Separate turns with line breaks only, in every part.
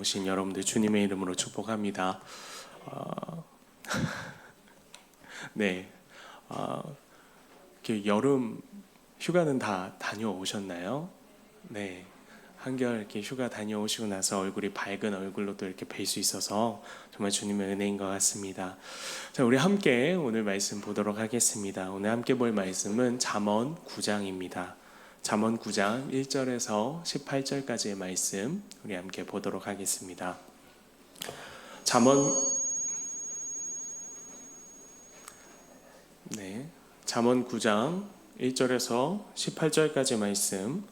오신 여러분들 주님의 이름으로 축복합니다. 네, 이렇게 여름 휴가는 다 다녀오셨나요? 네, 한결 이렇게 휴가 다녀오시고 나서 얼굴이 밝은 얼굴로 또 이렇게 뵐 수 있어서 정말 주님의 은혜인 것 같습니다. 자, 우리 함께 오늘 말씀 보도록 하겠습니다. 오늘 함께 볼 말씀은 잠언 9장입니다. 잠언 9장 1절에서 18절까지의 말씀 우리 함께 보도록 하겠습니다. 잠언 9장 1절에서 18절까지 말씀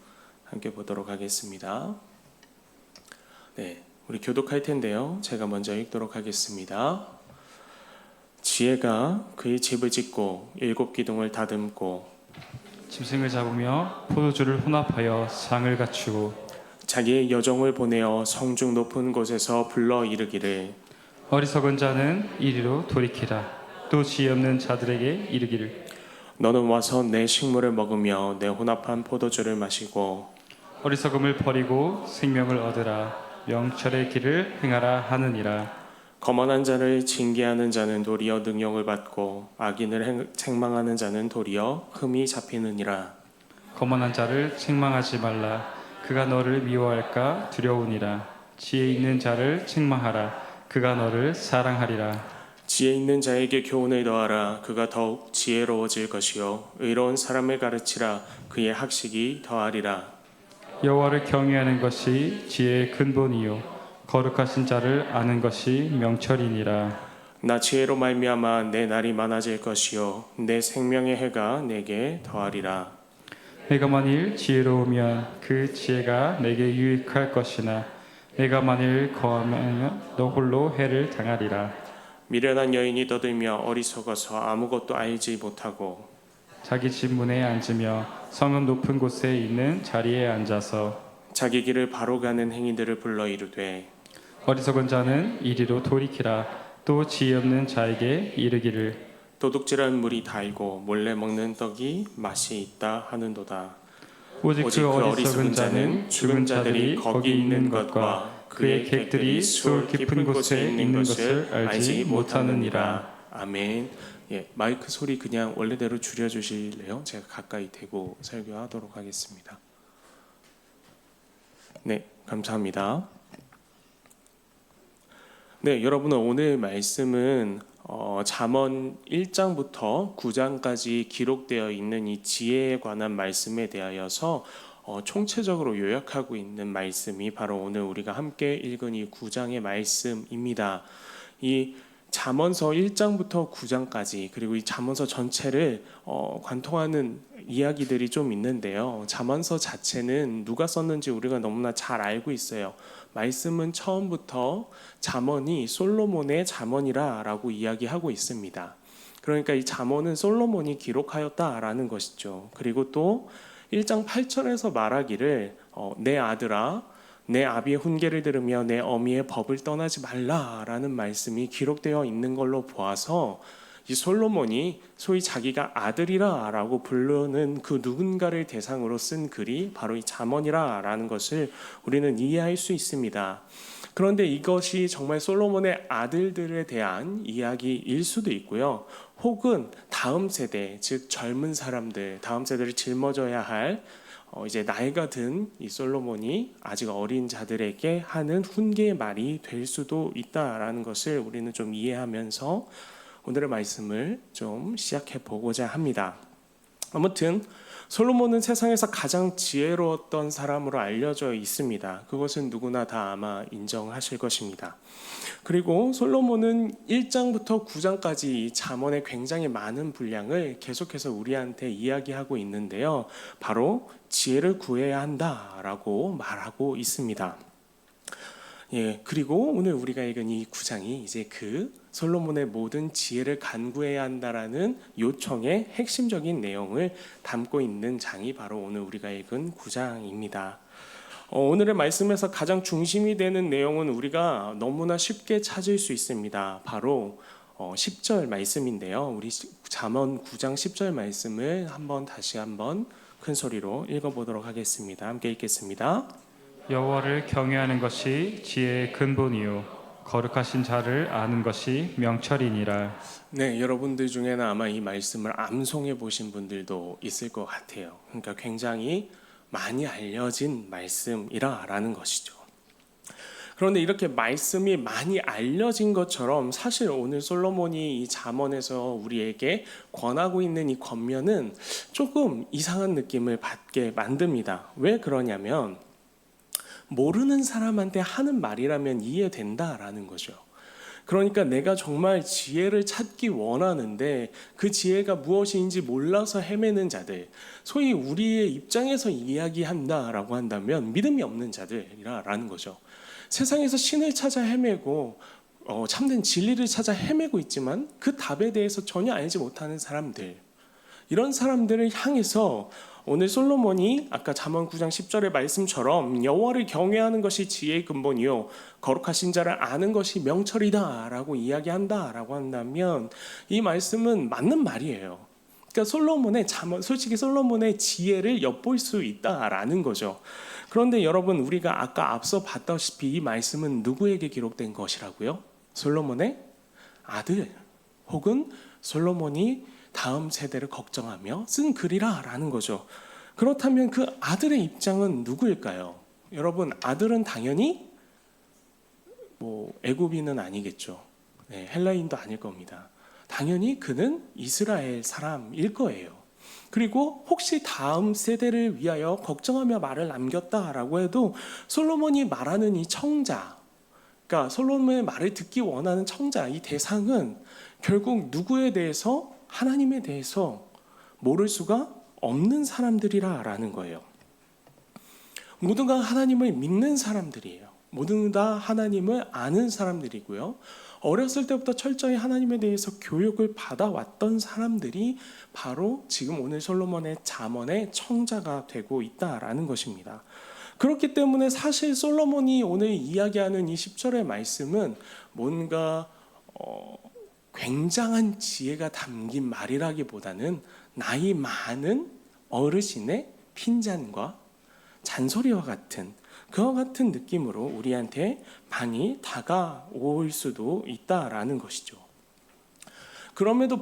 함께 보도록 하겠습니다. 네, 우리 교독할 텐데요. 제가 먼저 읽도록 하겠습니다. 지혜가 그의 집을 짓고 7 기둥을 다듬고
짐승을 잡으며 포도주를 혼합하여 상을 갖추고
자기의 여종을 보내어 성중 높은 곳에서 불러 이르기를
어리석은 자는 이리로 돌이키라. 또 지혜 없는 자들에게 이르기를
너는 와서 내 식물을 먹으며 내 혼합한 포도주를 마시고
어리석음을 버리고 생명을 얻으라. 명철의 길을 행하라 하느니라.
거만한 자를 징계하는 자는 도리어 능욕을 받고 악인을 책망하는 자는 도리어 흠이 잡히느니라.
거만한 자를 책망하지 말라. 그가 너를 미워할까 두려우니라. 지혜 있는 자를 책망하라. 그가 너를 사랑하리라.
지혜 있는 자에게 교훈을 더하라. 그가 더욱 지혜로워질 것이요 의로운 사람을 가르치라. 그의 학식이 더하리라.
여호와를 경외하는 것이 지혜의 근본이요 거룩하신 자를 아는 것이 명철이니라.
나 지혜로 말미암아 내 날이 많아질 것이요 내 생명의 해가 내게 더하리라.
내가 만일 지혜로우면 그 지혜가 내게 유익할 것이나 내가 만일 거하면 너 홀로 해를 당하리라.
미련한 여인이 떠들며 어리석어서 아무것도 알지 못하고
자기 집 문에 앉으며 성은 높은 곳에 있는 자리에 앉아서
자기 길을 바로 가는 행위들을 불러 이르되
어리석은 자는 이리로 돌이키라. 또 지혜 없는 자에게 이르기를
도둑질한 물이 달고 몰래 먹는 떡이 맛이 있다 하는도다.
오직 그 어리석은 자는 죽은 자들이 거기 있는 것과 그의 객들이 수월 깊은 곳에 있는 것을 알지 못하느니라.
아멘. 예, 마이크 소리 그냥 원래대로 줄여주실래요? 제가 가까이 대고 설교하도록 하겠습니다. 네, 감사합니다. 네, 여러분 오늘 말씀은 잠언 1장부터 9장까지 기록되어 있는 이 지혜에 관한 말씀에 대하여서 총체적으로 요약하고 있는 말씀이 바로 오늘 우리가 함께 읽은 이 9장의 말씀입니다. 이 잠언서 1장부터 9장까지 그리고 이 잠언서 전체를 관통하는 이야기들이 좀 있는데요. 잠언서 자체는 누가 썼는지 우리가 너무나 잘 알고 있어요. 말씀은 처음부터 잠언이 솔로몬의 잠언이라고 이야기하고 있습니다. 그러니까 이 잠언은 솔로몬이 기록하였다라는 것이죠. 그리고 또 1장 8절에서 말하기를 내 아들아 내 아비의 훈계를 들으며 내 어미의 법을 떠나지 말라라는 말씀이 기록되어 있는 걸로 보아서 이 솔로몬이 소위 자기가 아들이라라고 부르는 그 누군가를 대상으로 쓴 글이 바로 이 잠언이라라는 것을 우리는 이해할 수 있습니다. 그런데 이것이 정말 솔로몬의 아들들에 대한 이야기일 수도 있고요. 혹은 다음 세대, 즉 젊은 사람들, 다음 세대를 짊어져야 할 이제 나이가 든 이 솔로몬이 아직 어린 자들에게 하는 훈계의 말이 될 수도 있다라는 것을 우리는 좀 이해하면서 오늘의 말씀을 좀 시작해 보고자 합니다. 아무튼 솔로몬은 세상에서 가장 지혜로웠던 사람으로 알려져 있습니다. 그것은 누구나 다 아마 인정하실 것입니다. 그리고 솔로몬은 1장부터 9장까지 이 잠언의 굉장히 많은 분량을 계속해서 우리한테 이야기하고 있는데요. 바로 지혜를 구해야 한다라고 말하고 있습니다. 예, 그리고 오늘 우리가 읽은 이 9장이 이제 그 솔로몬의 모든 지혜를 간구해야 한다라는 요청의 핵심적인 내용을 담고 있는 장이 바로 오늘 우리가 읽은 9장입니다. 오늘의 말씀에서 가장 중심이 되는 내용은 우리가 너무나 쉽게 찾을 수 있습니다. 바로 10절 말씀인데요. 우리 잠언 9장 10절 말씀을 다시 한번 큰 소리로 읽어보도록 하겠습니다. 함께 읽겠습니다.
여호와를 경외하는 것이 지혜의 근본이요 거룩하신 자를 아는 것이 명철이니라.
네, 여러분들 중에는 아마 이 말씀을 암송해 보신 분들도 있을 것 같아요. 그러니까 굉장히 많이 알려진 말씀이라는 것이죠. 그런데 이렇게 말씀이 많이 알려진 것처럼 사실 오늘 솔로몬이 이 잠언에서 우리에게 권하고 있는 이 권면은 조금 이상한 느낌을 받게 만듭니다. 왜 그러냐면 모르는 사람한테 하는 말이라면 이해된다라는 거죠. 그러니까 내가 정말 지혜를 찾기 원하는데 그 지혜가 무엇인지 몰라서 헤매는 자들, 소위 우리의 입장에서 이야기한다라고 한다면 믿음이 없는 자들이라는 거죠. 세상에서 신을 찾아 헤매고 참된 진리를 찾아 헤매고 있지만 그 답에 대해서 전혀 알지 못하는 사람들, 이런 사람들을 향해서 오늘 솔로몬이 아까 잠언 9장 10절의 말씀처럼 여호와를 경외하는 것이 지혜의 근본이요 거룩하신 자를 아는 것이 명철이다라고 이야기한다라고 한다면 이 말씀은 맞는 말이에요. 그러니까 솔로몬의 잠언, 솔직히 솔로몬의 지혜를 엿볼 수 있다라는 거죠. 그런데 여러분, 우리가 아까 앞서 봤다시피 이 말씀은 누구에게 기록된 것이라고요? 솔로몬의 아들 혹은 솔로몬이 다음 세대를 걱정하며 쓴 글이라는 거죠. 그렇다면 그 아들의 입장은 누구일까요? 여러분, 아들은 당연히 애굽인은 아니겠죠. 네, 헬라인도 아닐 겁니다. 당연히 그는 이스라엘 사람일 거예요. 그리고 혹시 다음 세대를 위하여 걱정하며 말을 남겼다라고 해도 솔로몬이 말하는 이 청자, 그러니까 솔로몬의 말을 듣기 원하는 청자, 이 대상은 결국 누구에 대해서, 하나님에 대해서 모를 수가 없는 사람들이라는 거예요. 모두 다 하나님을 믿는 사람들이에요. 모두 다 하나님을 아는 사람들이고요. 어렸을 때부터 철저히 하나님에 대해서 교육을 받아왔던 사람들이 바로 지금 오늘 솔로몬의 잠언의 청자가 되고 있다라는 것입니다. 그렇기 때문에 사실 솔로몬이 오늘 이야기하는 이 10절의 말씀은 뭔가 굉장한 지혜가 담긴 말이라기보다는 나이 많은 어르신의 핀잔과 잔소리와 같은 그와 같은 느낌으로 우리한테 많이 다가올 수도 있다라는 것이죠. 그럼에도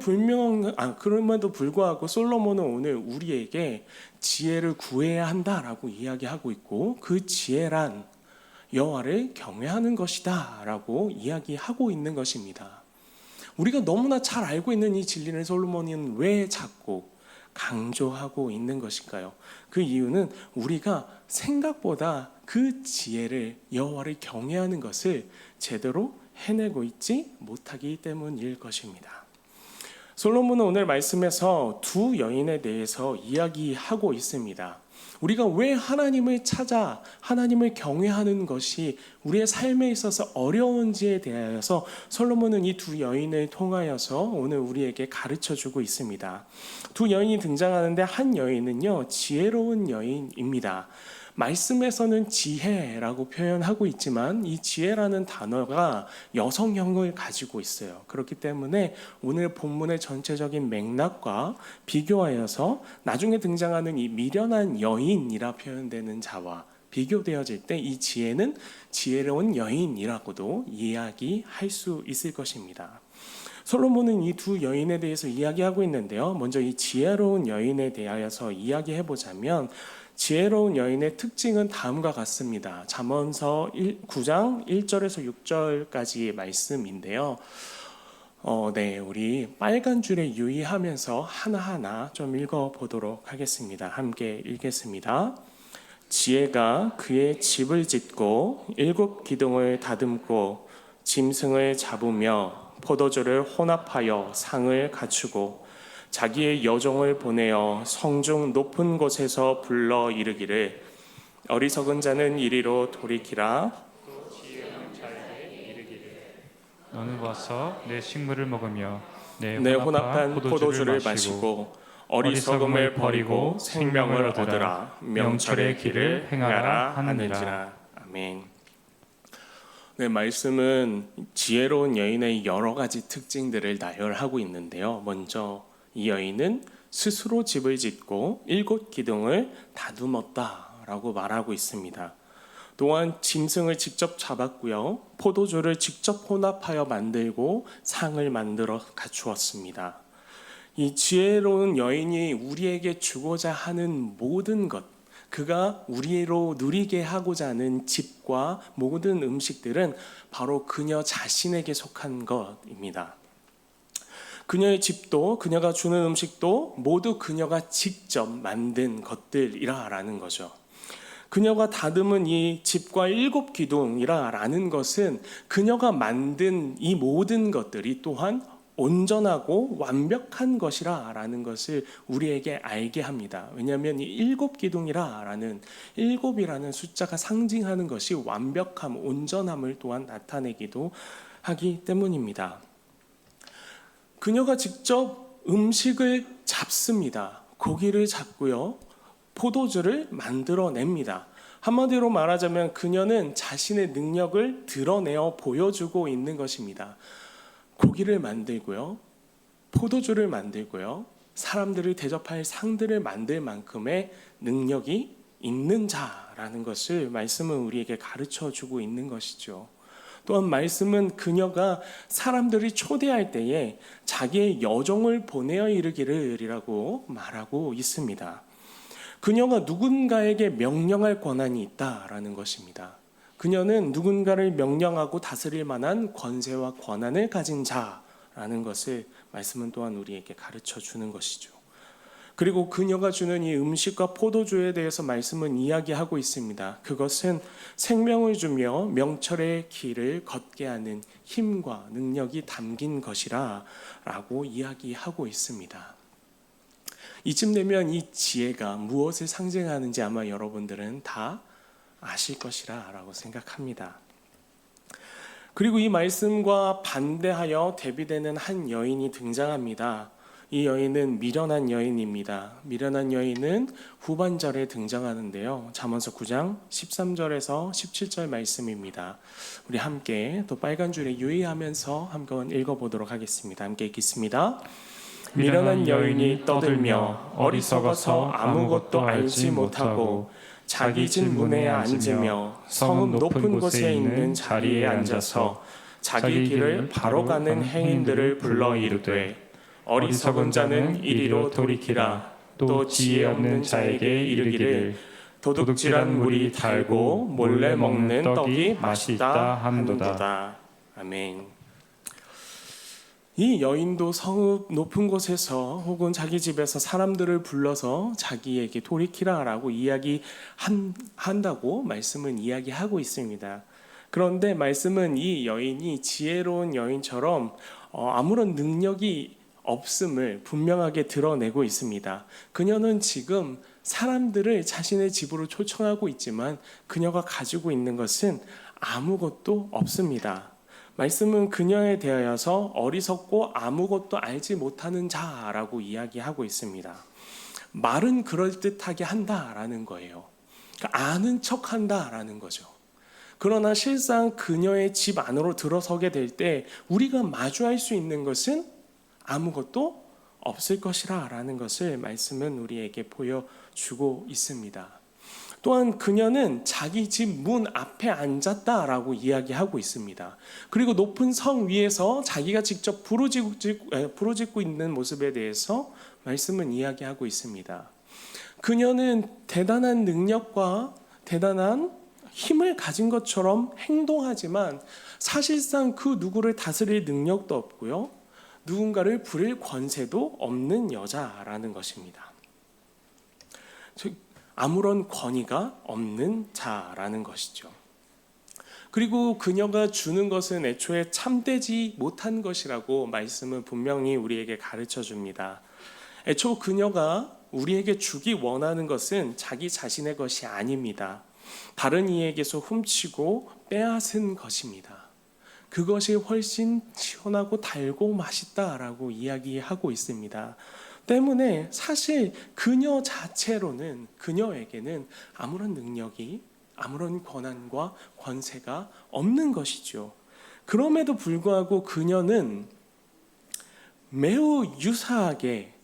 불구하고 솔로몬은 오늘 우리에게 지혜를 구해야 한다라고 이야기하고 있고, 그 지혜란 여호와를 경외하는 것이다라고 이야기하고 있는 것입니다. 우리가 너무나 잘 알고 있는 이 진리를 솔로몬은 왜 자꾸 강조하고 있는 것일까요? 그 이유는 우리가 생각보다 그 지혜를, 여호와를 경외하는 것을 제대로 해내고 있지 못하기 때문일 것입니다. 솔로몬은 오늘 말씀에서 두 여인에 대해서 이야기하고 있습니다. 우리가 왜 하나님을 찾아 하나님을 경외하는 것이 우리의 삶에 있어서 어려운지에 대하여서 솔로몬은 이 두 여인을 통하여서 오늘 우리에게 가르쳐주고 있습니다. 두 여인이 등장하는데 한 여인은요, 지혜로운 여인입니다. 말씀에서는 지혜라고 표현하고 있지만 이 지혜라는 단어가 여성형을 가지고 있어요. 그렇기 때문에 오늘 본문의 전체적인 맥락과 비교하여서 나중에 등장하는 이 미련한 여인이라 표현되는 자와 비교되어질 때 이 지혜는 지혜로운 여인이라고도 이야기할 수 있을 것입니다. 솔로몬은 이 두 여인에 대해서 이야기하고 있는데요. 먼저 이 지혜로운 여인에 대하여서 이야기해 보자면 지혜로운 여인의 특징은 다음과 같습니다. 잠언서 9장 1절에서 6절까지의 말씀인데요. 우리 빨간 줄에 유의하면서 하나하나 좀 읽어보도록 하겠습니다. 함께 읽겠습니다. 지혜가 그의 집을 짓고 7 기둥을 다듬고 짐승을 잡으며 포도주를 혼합하여 상을 갖추고 자기의 여종을 보내어 성중 높은 곳에서 불러 이르기를 어리석은 자는 이리로 돌이키라.
너는 와서 내 식물을 먹으며 내
혼합한 포도주를 마시고 어리석음을 버리고 생명을 얻으라. 명철의 길을 행하라 하느니라. 아멘. 네, 말씀은 지혜로운 여인의 여러 가지 특징들을 나열하고 있는데요. 먼저 이 여인은 스스로 집을 짓고 7 기둥을 다듬었다라고 말하고 있습니다. 또한 짐승을 직접 잡았고요. 포도주를 직접 혼합하여 만들고 상을 만들어 갖추었습니다. 이 지혜로운 여인이 우리에게 주고자 하는 모든 것, 그가 우리로 누리게 하고자 하는 집과 모든 음식들은 바로 그녀 자신에게 속한 것입니다. 그녀의 집도 그녀가 주는 음식도 모두 그녀가 직접 만든 것들이라는 거죠. 그녀가 다듬은 이 집과 7 기둥이라는 것은 그녀가 만든 이 모든 것들이 또한 온전하고 완벽한 것이라는 것을 우리에게 알게 합니다. 왜냐하면 이 7 기둥이라는 7이라는 숫자가 상징하는 것이 완벽함, 온전함을 또한 나타내기도 하기 때문입니다. 그녀가 직접 음식을 잡습니다. 고기를 잡고요. 포도주를 만들어냅니다. 한마디로 말하자면 그녀는 자신의 능력을 드러내어 보여주고 있는 것입니다. 고기를 만들고요. 포도주를 만들고요. 사람들을 대접할 상들을 만들 만큼의 능력이 있는 자라는 것을 말씀은 우리에게 가르쳐주고 있는 것이죠. 또한 말씀은 그녀가 사람들이 초대할 때에 자기의 여종을 보내어 이르기를이라고 말하고 있습니다. 그녀가 누군가에게 명령할 권한이 있다라는 것입니다. 그녀는 누군가를 명령하고 다스릴 만한 권세와 권한을 가진 자라는 것을 말씀은 또한 우리에게 가르쳐 주는 것이죠. 그리고 그녀가 주는 이 음식과 포도주에 대해서 말씀은 이야기하고 있습니다. 그것은 생명을 주며 명철의 길을 걷게 하는 힘과 능력이 담긴 것이라 라고 이야기하고 있습니다. 이쯤 되면 이 지혜가 무엇을 상징하는지 아마 여러분들은 다 아실 것이라 라고 생각합니다. 그리고 이 말씀과 반대하여 대비되는 한 여인이 등장합니다. 이 여인은 미련한 여인입니다. 미련한 여인은 후반절에 등장하는데요. 잠언서 9장 13절에서 17절 말씀입니다. 우리 함께 또 빨간 줄에 유의하면서 한번 읽어보도록 하겠습니다. 함께 읽겠습니다. 미련한 여인이 떠들며 어리석어서 아무것도 알지 못하고 자기 집 문에 앉으며 성읍 높은 곳에 있는 자리에 앉아서 자기 길을 바로 가는 행인들을 불러 이르되 어리석은 자는 이리로 돌이키라. 또 지혜 없는 자에게 이르기를 도둑질한 물이 달고 몰래 먹는 떡이 맛있다 하는도다. 아멘. 이 여인도 성읍 높은 곳에서 혹은 자기 집에서 사람들을 불러서 자기에게 돌이키라라고 이야기한다고 말씀은 이야기하고 있습니다. 그런데 말씀은 이 여인이 지혜로운 여인처럼 아무런 능력이 없음을 분명하게 드러내고 있습니다. 그녀는 지금 사람들을 자신의 집으로 초청하고 있지만 그녀가 가지고 있는 것은 아무것도 없습니다. 말씀은 그녀에 대하여서 어리석고 아무것도 알지 못하는 자라고 이야기하고 있습니다. 말은 그럴듯하게 한다라는 거예요. 그러니까 아는 척한다라는 거죠. 그러나 실상 그녀의 집 안으로 들어서게 될 때 우리가 마주할 수 있는 것은 아무것도 없을 것이라는 것을 말씀은 우리에게 보여주고 있습니다. 또한 그녀는 자기 집 문 앞에 앉았다라고 이야기하고 있습니다. 그리고 높은 성 위에서 자기가 직접 부르짖고 있는 모습에 대해서 말씀은 이야기하고 있습니다. 그녀는 대단한 능력과 대단한 힘을 가진 것처럼 행동하지만 사실상 그 누구를 다스릴 능력도 없고요. 누군가를 부릴 권세도 없는 여자라는 것입니다. 즉 아무런 권위가 없는 자라는 것이죠. 그리고 그녀가 주는 것은 애초에 참되지 못한 것이라고 말씀은 분명히 우리에게 가르쳐 줍니다. 애초 그녀가 우리에게 주기 원하는 것은 자기 자신의 것이 아닙니다. 다른 이에게서 훔치고 빼앗은 것입니다. 그것이 훨씬 시원하고 달고 맛있다라고 이야기하고 있습니다. 때문에 사실 그녀 자체로는 그녀에게는 아무런 능력이 아무런 권한과 권세가 없는 것이죠. 그럼에도 불구하고 그녀는 매우 유사하게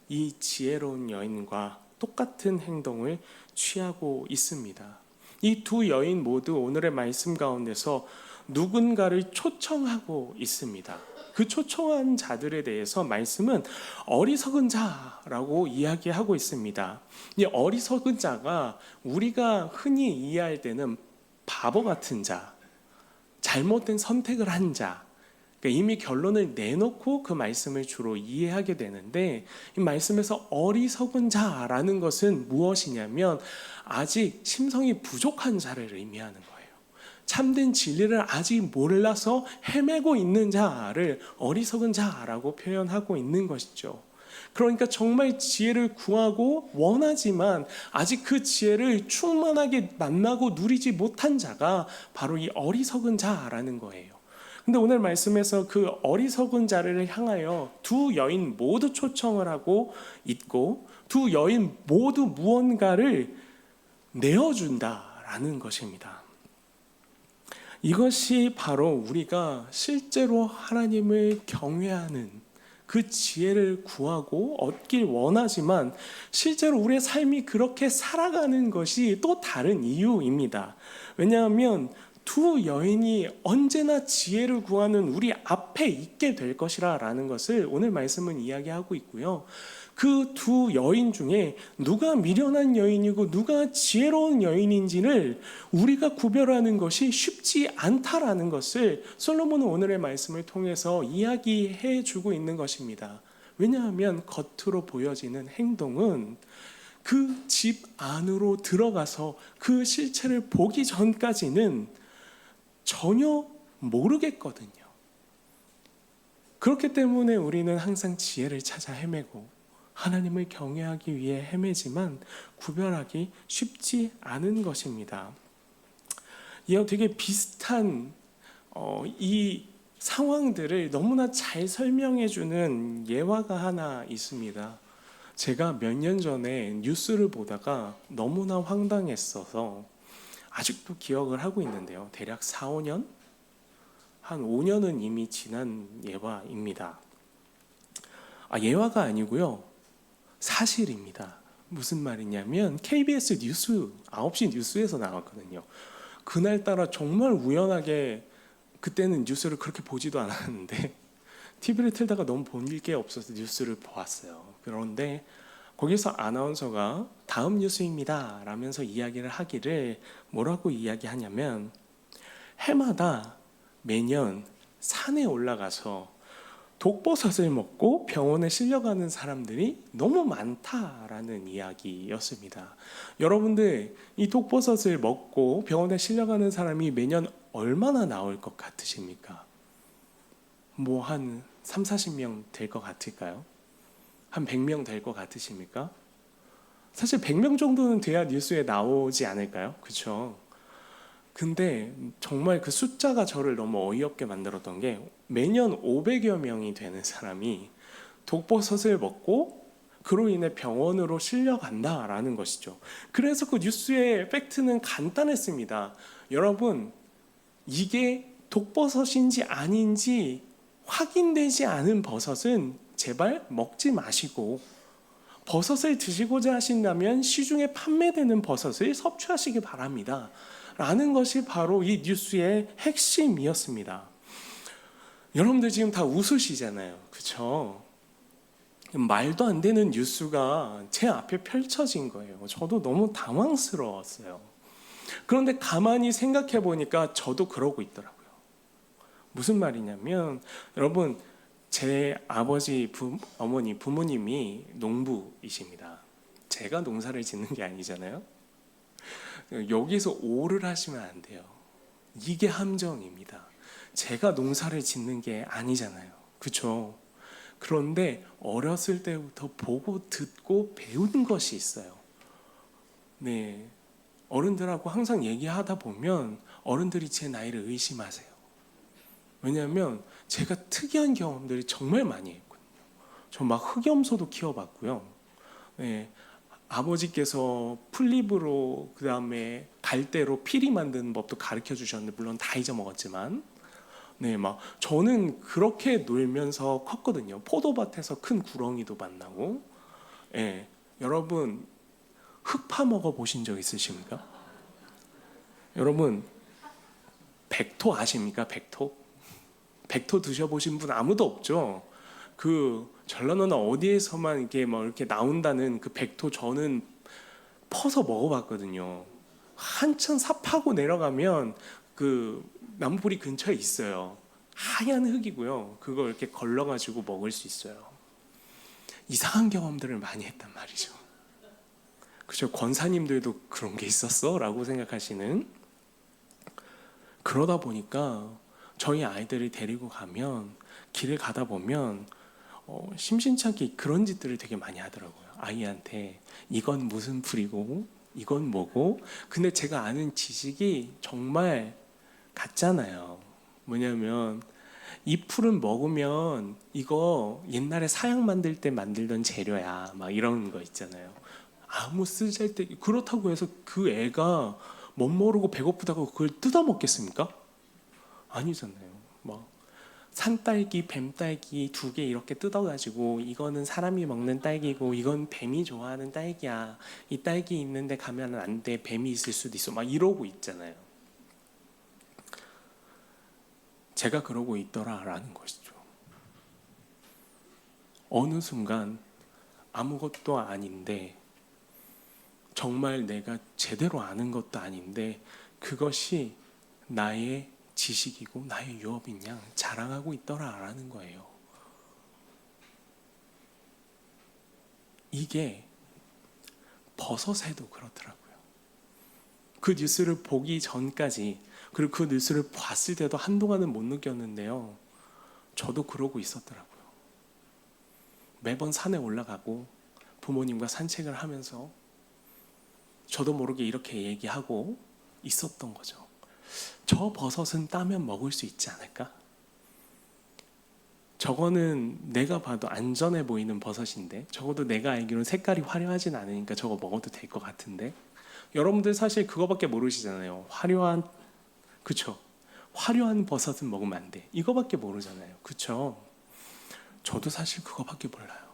이 지혜로운 여인과 똑같은 행동을 취하고 있습니다. 이 두 여인 모두 오늘의 말씀 가운데서 누군가를 초청하고 있습니다. 그 초청한 자들에 대해서 말씀은 어리석은 자라고 이야기하고 있습니다. 이 어리석은 자가 우리가 흔히 이해할 때는 바보 같은 자, 잘못된 선택을 한 자, 그러니까 이미 결론을 내놓고 그 말씀을 주로 이해하게 되는데, 이 말씀에서 어리석은 자라는 것은 무엇이냐면 아직 심성이 부족한 자를 의미하는 거예요. 참된 진리를 아직 몰라서 헤매고 있는 자를 어리석은 자라고 표현하고 있는 것이죠. 그러니까 정말 지혜를 구하고 원하지만 아직 그 지혜를 충만하게 만나고 누리지 못한 자가 바로 이 어리석은 자라는 거예요. 근데 오늘 말씀에서 그 어리석은 자를 향하여 두 여인 모두 초청을 하고 있고, 두 여인 모두 무언가를 내어준다라는 것입니다. 이것이 바로 우리가 실제로 하나님을 경외하는, 그 지혜를 구하고 얻길 원하지만 실제로 우리의 삶이 그렇게 살아가는 것이 또 다른 이유입니다. 왜냐하면 두 여인이 언제나 지혜를 구하는 우리 앞에 있게 될 것이라는 것을 오늘 말씀은 이야기하고 있고요. 그 두 여인 중에 누가 미련한 여인이고 누가 지혜로운 여인인지를 우리가 구별하는 것이 쉽지 않다라는 것을 솔로몬은 오늘의 말씀을 통해서 이야기해 주고 있는 것입니다. 왜냐하면 겉으로 보여지는 행동은 그 집 안으로 들어가서 그 실체를 보기 전까지는 전혀 모르겠거든요. 그렇기 때문에 우리는 항상 지혜를 찾아 헤매고 하나님을 경외하기 위해 헤매지만 구별하기 쉽지 않은 것입니다. 이와 되게 비슷한 이 상황들을 너무나 잘 설명해주는 예화가 하나 있습니다. 제가 몇 년 전에 뉴스를 보다가 너무나 황당했어서 아직도 기억을 하고 있는데요. 대략 4, 5년? 한 5년은 이미 지난 예화입니다. 예화가 아니고요. 사실입니다. 무슨 말이냐면 KBS 뉴스 9시 뉴스에서 나왔거든요. 그날따라 정말 우연하게, 그때는 뉴스를 그렇게 보지도 않았는데 TV를 틀다가 너무 볼 게 없어서 뉴스를 보았어요. 그런데 거기서 아나운서가 다음 뉴스입니다 라면서 이야기를 하기를 뭐라고 이야기하냐면, 해마다 매년 산에 올라가서 독버섯을 먹고 병원에 실려가는 사람들이 너무 많다라는 이야기였습니다. 여러분들, 이 독버섯을 먹고 병원에 실려가는 사람이 매년 얼마나 나올 것 같으십니까? 뭐 한 3, 40명 될 것 같을까요? 한 100명 될 것 같으십니까? 사실 100명 정도는 돼야 뉴스에 나오지 않을까요? 그렇죠? 근데 정말 그 숫자가 저를 너무 어이없게 만들었던 게, 매년 500여 명이 되는 사람이 독버섯을 먹고 그로 인해 병원으로 실려간다라는 것이죠. 그래서 그 뉴스의 팩트는 간단했습니다. 여러분, 이게 독버섯인지 아닌지 확인되지 않은 버섯은 제발 먹지 마시고, 버섯을 드시고자 하신다면 시중에 판매되는 버섯을 섭취하시기 바랍니다 라는 것이 바로 이 뉴스의 핵심이었습니다. 여러분들 지금 다 웃으시잖아요. 그렇죠? 말도 안 되는 뉴스가 제 앞에 펼쳐진 거예요. 저도 너무 당황스러웠어요. 그런데 가만히 생각해 보니까 저도 그러고 있더라고요. 무슨 말이냐면, 여러분, 제 아버지, 어머니, 부모님이 농부이십니다. 제가 농사를 짓는 게 아니잖아요. 여기서 오를 하시면 안 돼요. 이게 함정입니다. 제가 농사를 짓는 게 아니잖아요. 그렇죠? 그런데 어렸을 때부터 보고 듣고 배운 것이 있어요. 네, 어른들하고 항상 얘기하다 보면 어른들이 제 나이를 의심하세요. 왜냐하면 제가 특이한 경험들이 정말 많이 했거든요. 저 막 흑염소도 키워봤고요. 네, 아버지께서 풀잎으로, 그 다음에 갈대로 피리 만드는 법도 가르쳐 주셨는데 물론 다 잊어먹었지만, 네, 막 저는 그렇게 놀면서 컸거든요. 포도밭에서 큰 구렁이도 만나고. 예, 여러분 흙 파먹어 보신 적 있으십니까? 여러분, 백토 아십니까? 백토 드셔보신 분 아무도 없죠? 그 전라도나 어디에서만 이렇게 나온다는 그 백토, 저는 퍼서 먹어봤거든요. 한참 삽하고 내려가면 그 나무뿌리 근처에 있어요. 하얀 흙이고요. 그걸 이렇게 걸러가지고 먹을 수 있어요. 이상한 경험들을 많이 했단 말이죠. 그죠? 권사님들도 그런 게 있었어? 라고 생각하시는. 그러다 보니까 저희 아이들을 데리고 가면, 길을 가다 보면 심심찮게 그런 짓들을 되게 많이 하더라고요. 아이한테 이건 무슨 풀이고 이건 뭐고. 근데 제가 아는 지식이 정말 같잖아요. 뭐냐면 이 풀은 먹으면 이거 옛날에 사약 만들 때 만들던 재료야, 막 이런 거 있잖아요. 아무 쓰잘데. 그렇다고 해서 그 애가 못 모르고 배고프다고 그걸 뜯어 먹겠습니까? 아니잖아요. 막 산딸기, 뱀딸기 2개 이렇게 뜯어가지고 이거는 사람이 먹는 딸기고 이건 뱀이 좋아하는 딸기야. 이 딸기 있는데 가면 안 돼. 뱀이 있을 수도 있어. 막 이러고 있잖아요. 제가 그러고 있더라라는 것이죠. 어느 순간 아무것도 아닌데, 정말 내가 제대로 아는 것도 아닌데 그것이 나의 지식이고 나의 유업인 양 자랑하고 있더라라는 거예요. 이게 버섯에도 그렇더라고요. 그 뉴스를 보기 전까지, 그리고 그 뉴스를 봤을 때도 한동안은 못 느꼈는데요. 저도 그러고 있었더라고요. 매번 산에 올라가고 부모님과 산책을 하면서 저도 모르게 이렇게 얘기하고 있었던 거죠. 저 버섯은 따면 먹을 수 있지 않을까? 저거는 내가 봐도 안전해 보이는 버섯인데, 적어도 내가 알기로는 색깔이 화려하진 않으니까 저거 먹어도 될 것 같은데. 여러분들 사실 그거밖에 모르시잖아요. 그쵸? 화려한 버섯은 먹으면 안 돼, 이거밖에 모르잖아요. 그쵸? 저도 사실 그거밖에 몰라요.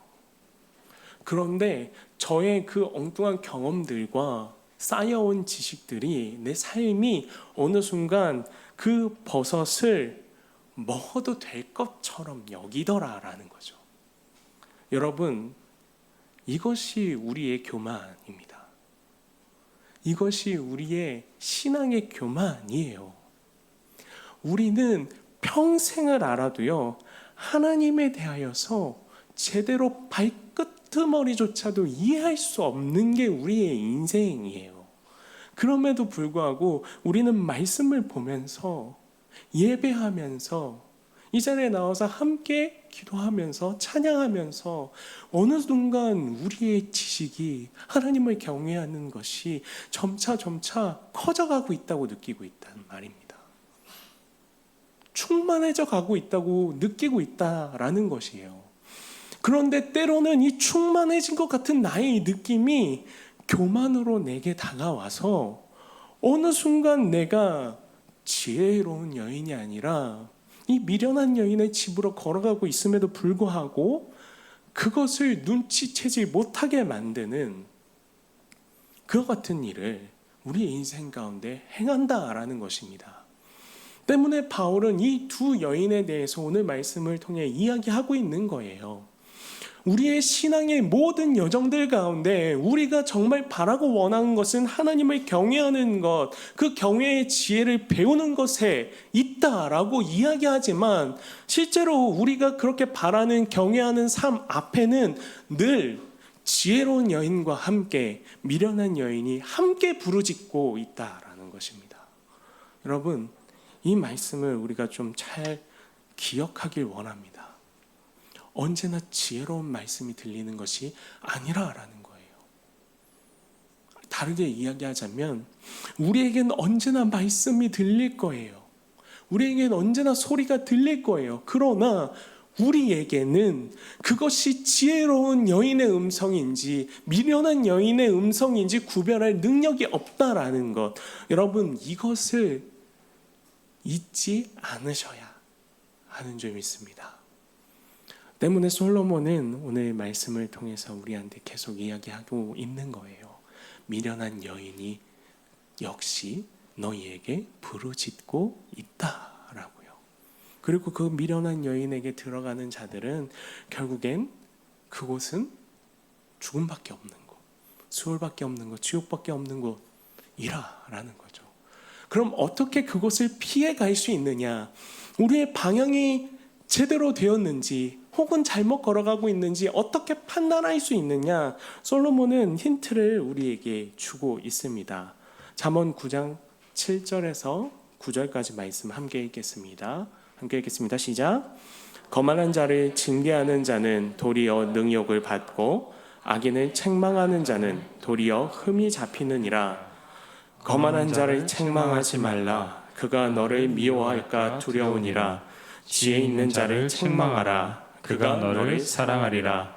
그런데 저의 그 엉뚱한 경험들과 쌓여온 지식들이, 내 삶이 어느 순간 그 버섯을 먹어도 될 것처럼 여기더라라는 거죠. 여러분, 이것이 우리의 교만입니다. 이것이 우리의 신앙의 교만이에요. 우리는 평생을 알아도요, 하나님에 대하여서 제대로 발끝머리조차도 이해할 수 없는 게 우리의 인생이에요. 그럼에도 불구하고 우리는 말씀을 보면서, 예배하면서, 이 자리에 나와서 함께 기도하면서 찬양하면서 어느 순간 우리의 지식이, 하나님을 경외하는 것이 점차 커져가고 있다고 느끼고 있다는 말입니다. 충만해져 가고 있다고 느끼고 있다라는 것이에요. 그런데 때로는 이 충만해진 것 같은 나의 느낌이 교만으로 내게 다가와서 어느 순간 내가 지혜로운 여인이 아니라 이 미련한 여인의 집으로 걸어가고 있음에도 불구하고 그것을 눈치채지 못하게 만드는 그 같은 일을 우리 인생 가운데 행한다라는 것입니다. 때문에 바울은 이 두 여인에 대해서 오늘 말씀을 통해 이야기하고 있는 거예요. 우리의 신앙의 모든 여정들 가운데 우리가 정말 바라고 원하는 것은 하나님을 경외하는 것, 그 경외의 지혜를 배우는 것에 있다라고 이야기하지만, 실제로 우리가 그렇게 바라는 경외하는 삶 앞에는 늘 지혜로운 여인과 함께 미련한 여인이 함께 부르짖고 있다라는 것입니다. 여러분, 이 말씀을 우리가 좀 잘 기억하길 원합니다. 언제나 지혜로운 말씀이 들리는 것이 아니라라는 거예요. 다르게 이야기하자면 우리에겐 언제나 말씀이 들릴 거예요. 우리에겐 언제나 소리가 들릴 거예요. 그러나 우리에게는 그것이 지혜로운 여인의 음성인지 미련한 여인의 음성인지 구별할 능력이 없다라는 것, 여러분, 이것을 잊지 않으셔야 하는 점이 있습니다. 때문에 솔로몬은 오늘 말씀을 통해서 우리한테 계속 이야기하고 있는 거예요. 미련한 여인이 역시 너희에게 부르짖고 있다라고요. 그리고 그 미련한 여인에게 들어가는 자들은 결국엔 그곳은 죽음밖에 없는 곳, 수월밖에 없는 곳, 지옥밖에 없는 곳이라라는 거죠. 그럼 어떻게 그곳을 피해 갈 수 있느냐? 우리의 방향이 제대로 되었는지 혹은 잘못 걸어가고 있는지 어떻게 판단할 수 있느냐? 솔로몬은 힌트를 우리에게 주고 있습니다. 잠언 9장 7절에서 9절까지 말씀 함께 읽겠습니다. 시작. 거만한 자를 징계하는 자는 도리어 능욕을 받고 악인을 책망하는 자는 도리어 흠이 잡히느니라. 거만한 자를 책망하지 말라. 그가 너를 미워할까 두려우니라. 지혜 있는 자를 책망하라. 그가 너를 사랑하리라.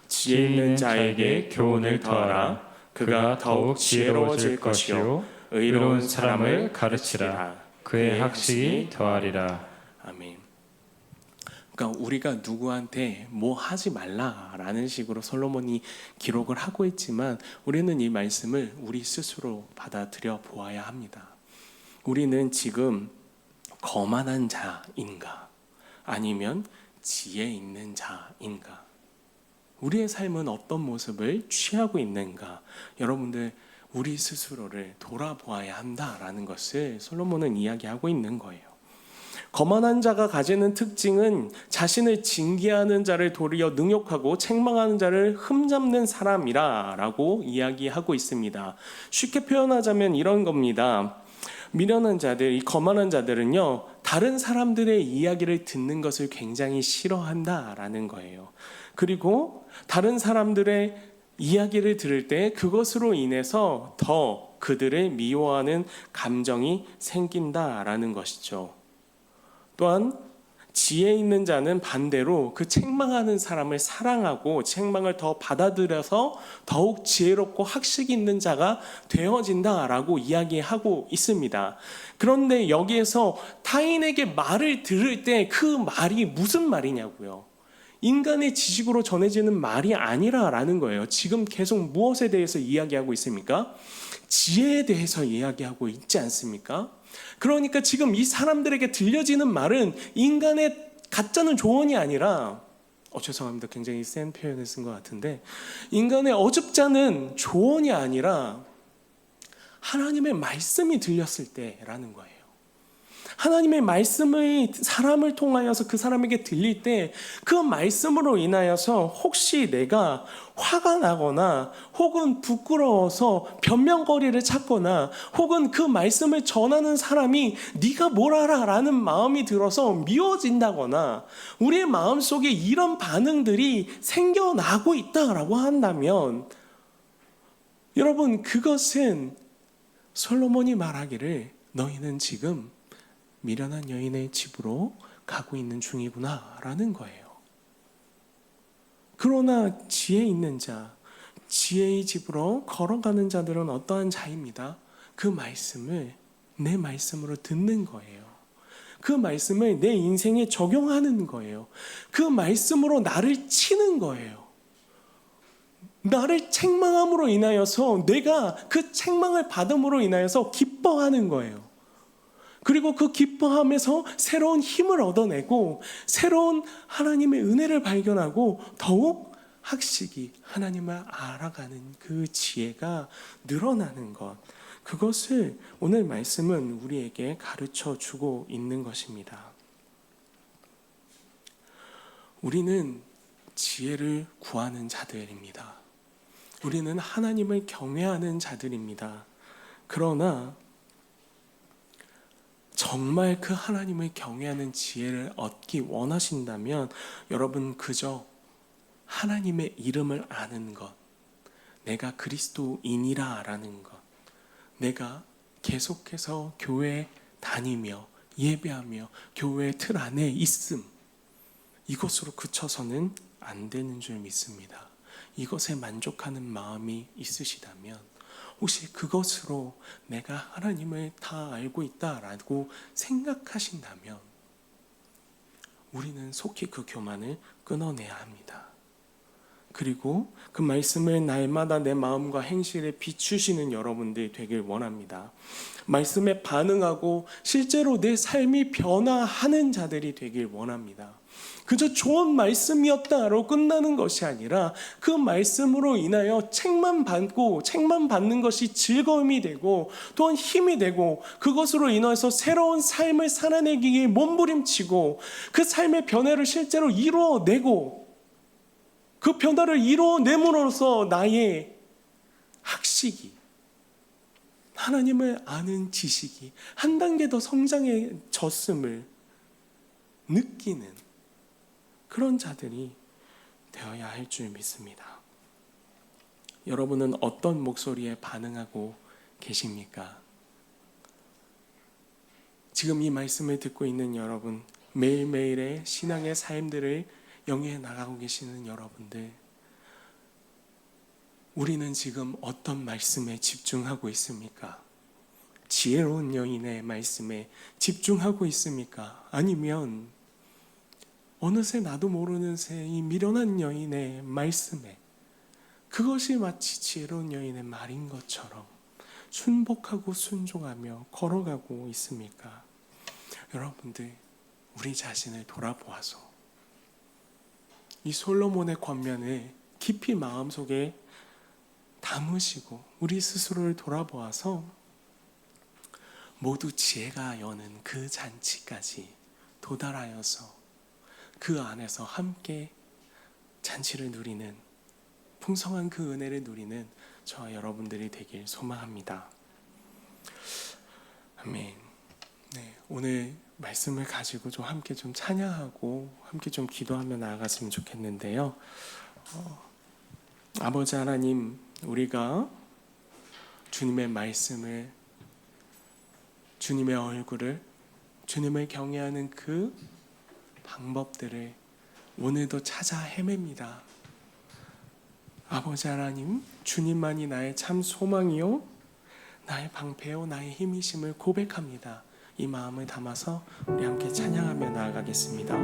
지혜 있는 자에게 교훈을 더하라. 그가 더욱 지혜로워질 것이요 의로운 사람을 가르치라.
그의 학식이 더하리라.
아멘. 그러니까 우리가 누구한테 뭐 하지 말라라는 식으로 솔로몬이 기록을 하고 있지만 우리는 이 말씀을 우리 스스로 받아들여 보아야 합니다. 우리는 지금 거만한 자인가? 아니면 지혜 있는 자인가? 우리의 삶은 어떤 모습을 취하고 있는가? 여러분들 우리 스스로를 돌아보아야 한다라는 것을 솔로몬은 이야기하고 있는 거예요. 거만한 자가 가지는 특징은 자신을 징계하는 자를 도리어 능욕하고 책망하는 자를 흠잡는 사람이라고 이야기하고 있습니다. 쉽게 표현하자면 이런 겁니다. 미련한 자들, 이 거만한 자들은요, 다른 사람들의 이야기를 듣는 것을 굉장히 싫어한다라는 거예요. 그리고 다른 사람들의 이야기를 들을 때 그것으로 인해서 더 그들을 미워하는 감정이 생긴다라는 것이죠. 또한 지혜 있는 자는 반대로 그 책망하는 사람을 사랑하고 책망을 더 받아들여서 더욱 지혜롭고 학식 있는 자가 되어진다라고 이야기하고 있습니다. 그런데 여기에서 타인에게 말을 들을 때 그 말이 무슨 말이냐고요. 인간의 지식으로 전해지는 말이 아니라라는 거예요. 지금 계속 무엇에 대해서 이야기하고 있습니까? 지혜에 대해서 이야기하고 있지 않습니까? 그러니까 지금 이 사람들에게 들려지는 말은 인간의 가짜는 조언이 아니라 죄송합니다. 굉장히 센 표현을 쓴 것 같은데 인간의 어줍잖은 조언이 아니라 하나님의 말씀이 들렸을 때라는 거예요. 하나님의 말씀이 사람을 통하여서 그 사람에게 들릴 때 그 말씀으로 인하여서 혹시 내가 화가 나거나 혹은 부끄러워서 변명거리를 찾거나 혹은 그 말씀을 전하는 사람이 네가 뭘 알아? 라는 마음이 들어서 미워진다거나 우리의 마음속에 이런 반응들이 생겨나고 있다라고 한다면 여러분 그것은 솔로몬이 말하기를 너희는 지금 미련한 여인의 집으로 가고 있는 중이구나 라는 거예요. 그러나 지혜 있는 자, 지혜의 집으로 걸어가는 자들은 어떠한 자입니다. 그 말씀을 내 말씀으로 듣는 거예요. 그 말씀을 내 인생에 적용하는 거예요. 그 말씀으로 나를 치는 거예요. 나를 책망함으로 인하여서 내가 그 책망을 받음으로 인하여서 기뻐하는 거예요. 그리고 그 기뻐함에서 새로운 힘을 얻어내고 새로운 하나님의 은혜를 발견하고 더욱 학식이 하나님을 알아가는 그 지혜가 늘어나는 것. 그것을 오늘 말씀은 우리에게 가르쳐 주고 있는 것입니다. 우리는 지혜를 구하는 자들입니다. 우리는 하나님을 경외하는 자들입니다. 그러나 정말 그 하나님을 경외하는 지혜를 얻기 원하신다면 여러분 그저 하나님의 이름을 아는 것, 내가 그리스도인이라 라는 것, 내가 계속해서 교회 다니며 예배하며 교회 틀 안에 있음, 이것으로 그쳐서는 안 되는 줄 믿습니다. 이것에 만족하는 마음이 있으시다면 혹시 그것으로 내가 하나님을 다 알고 있다라고 생각하신다면 우리는 속히 그 교만을 끊어내야 합니다. 그리고 그 말씀을 날마다 내 마음과 행실에 비추시는 여러분들이 되길 원합니다. 말씀에 반응하고 실제로 내 삶이 변화하는 자들이 되길 원합니다. 그저 좋은 말씀이었다로 끝나는 것이 아니라 그 말씀으로 인하여 책만 받는 것이 즐거움이 되고 또한 힘이 되고 그것으로 인해서 새로운 삶을 살아내기 위해 몸부림치고 그 삶의 변화를 실제로 이루어내고 그 변화를 이루어냄으로써 나의 학식이 하나님을 아는 지식이 한 단계 더 성장해졌음을 느끼는 그런 자들이 되어야 할 줄 믿습니다. 여러분은 어떤 목소리에 반응하고 계십니까? 지금 이 말씀을 듣고 있는 여러분, 매일매일의 신앙의 삶들을 영위해 나가고 계시는 여러분들, 우리는 지금 어떤 말씀에 집중하고 있습니까? 지혜로운 여인의 말씀에 집중하고 있습니까? 아니면 어느새 나도 모르는 새 이 미련한 여인의 말씀에 그것이 마치 지혜로운 여인의 말인 것처럼 순복하고 순종하며 걸어가고 있습니까? 여러분들, 우리 자신을 돌아보아서 이 솔로몬의 권면을 깊이 마음속에 담으시고 우리 스스로를 돌아보아서 모두 지혜가 여는 그 잔치까지 도달하여서 그 안에서 함께 잔치를 누리는 풍성한 그 은혜를 누리는 저와 여러분들이 되길 소망합니다. 아멘. 네, 오늘 말씀을 가지고 좀 함께 좀 찬양하고 함께 좀 기도하며 나아갔으면 좋겠는데요. 아버지 하나님, 우리가 주님의 말씀을, 주님의 얼굴을, 주님을 경외하는 그 방법들을 오늘도 찾아 헤맵니다. 아버지 하나님, 주님만이 나의 참 소망이요 나의 방패요 나의 힘이심을 고백합니다. 이 마음을 담아서 우리 함께 찬양하며 나아가겠습니다.